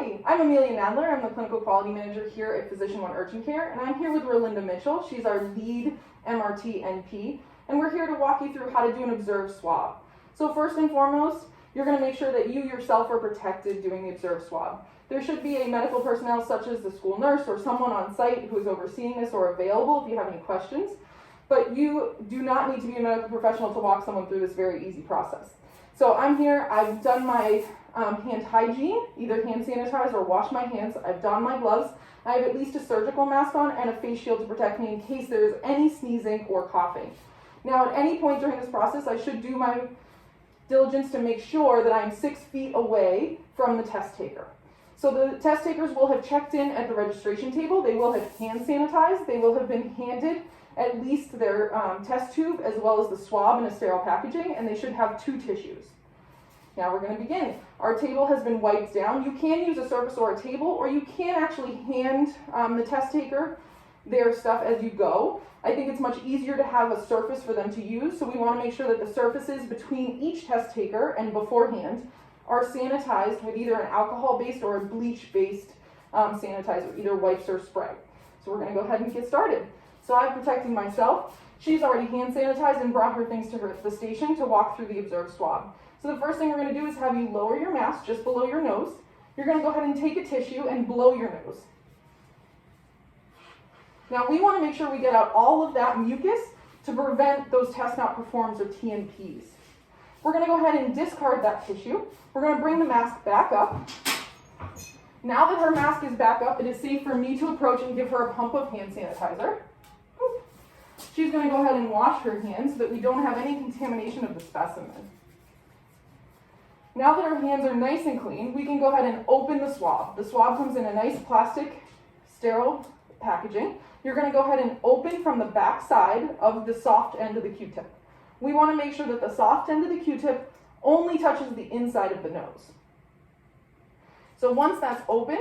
Howdy, I'm Amelia Nadler. I'm the Clinical Quality Manager here at PhysicianOne Urgent Care, and I'm here with Rolinda Mitchell. She's our lead MRT NP, and we're here to walk you through how to do an observed swab. So first and foremost, you're going to make sure that you yourself are protected doing the observed swab. There should be a medical personnel such as the school nurse or someone on site who is overseeing this or available if you have any questions, but you do not need to be a medical professional to walk someone through this very easy process. So I'm here, I've done my hand hygiene, either hand sanitize or wash my hands. I've donned my gloves. I have at least a surgical mask on and a face shield to protect me in case there's any sneezing or coughing. Now, at any point during this process, I should do my diligence to make sure that I'm 6 feet away from the test taker. So the test takers will have checked in at the registration table. They will have hand sanitized. They will have been handed at least their test tube as well as the swab in a sterile packaging, and they should have 2 tissues. Now we're going to begin. Our table has been wiped down. You can use a surface or a table, or you can actually hand the test taker their stuff as you go. I think it's much easier to have a surface for them to use, so we want to make sure that the surfaces between each test taker and beforehand are sanitized with either an alcohol-based or a bleach-based sanitizer, either wipes or spray. So we're going to go ahead and get started. So I'm protecting myself. She's already hand sanitized and brought her things to the station to walk through the observed swab. So the first thing we're going to do is have you lower your mask just below your nose. You're going to go ahead and take a tissue and blow your nose. Now we want to make sure we get out all of that mucus to prevent those test not performs or TNPs. We're going to go ahead and discard that tissue. We're going to bring the mask back up. Now that her mask is back up, it is safe for me to approach and give her a pump of hand sanitizer. She's going to go ahead and wash her hands so that we don't have any contamination of the specimen. Now that our hands are nice and clean, we can go ahead and open the swab. The swab comes in a nice plastic, sterile packaging. You're going to go ahead and open from the back side of the soft end of the Q-tip. We want to make sure that the soft end of the Q-tip only touches the inside of the nose. So once that's open,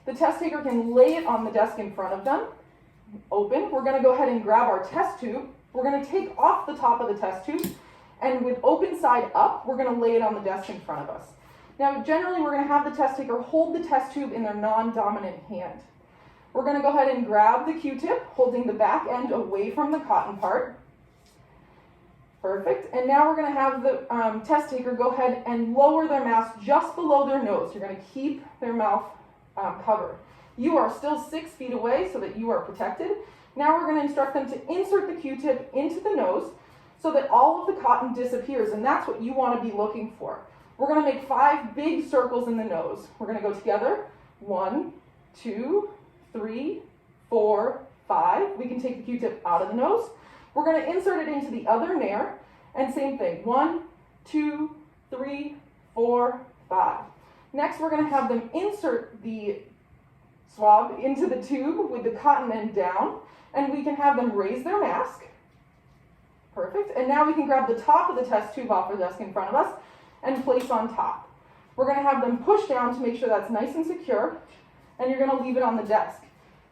the test taker can lay it on the desk in front of them. Open. We're going to go ahead and grab our test tube. We're going to take off the top of the test tube, and with open side up, we're going to lay it on the desk in front of us. Now, generally, we're going to have the test taker hold the test tube in their non-dominant hand. We're going to go ahead and grab the Q-tip, holding the back end away from the cotton part. Perfect. And now we're going to have the test taker go ahead and lower their mask just below their nose. You're going to keep their mouth covered. You are still 6 feet away so that you are protected. Now we're going to instruct them to insert the Q-tip into the nose so that all of the cotton disappears, and that's what you want to be looking for. We're going to make 5 big circles in the nose. We're going to go together. 1, 2, 3, 4, 5. We can take the Q-tip out of the nose. We're going to insert it into the other nair, and same thing. 1, 2, 3, 4, 5. Next, we're going to have them insert the swab into the tube with the cotton end down, and we can have them raise their mask. Perfect. And now we can grab the top of the test tube off the desk in front of us and place on top. We're going to have them push down to make sure that's nice and secure, and you're going to leave it on the desk.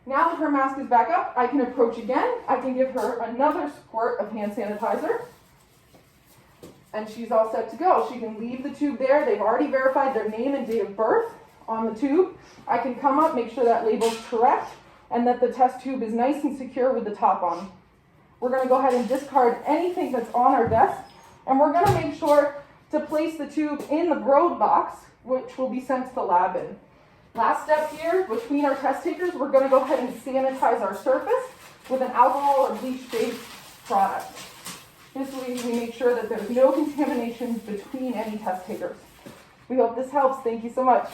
Now that her mask is back up, I can approach again. I can give her another squirt of hand sanitizer, and she's all set to go. She can leave the tube there. They've already verified their name and date of birth on the tube. I can come up, make sure that label's correct, and that the test tube is nice and secure with the top on. We're going to go ahead and discard anything that's on our desk, and we're going to make sure to place the tube in the broad box, which will be sent to the lab in. Last step here, between our test takers, we're going to go ahead and sanitize our surface with an alcohol or bleach-based product. This way we make sure that there's no contamination between any test takers. We hope this helps. Thank you so much.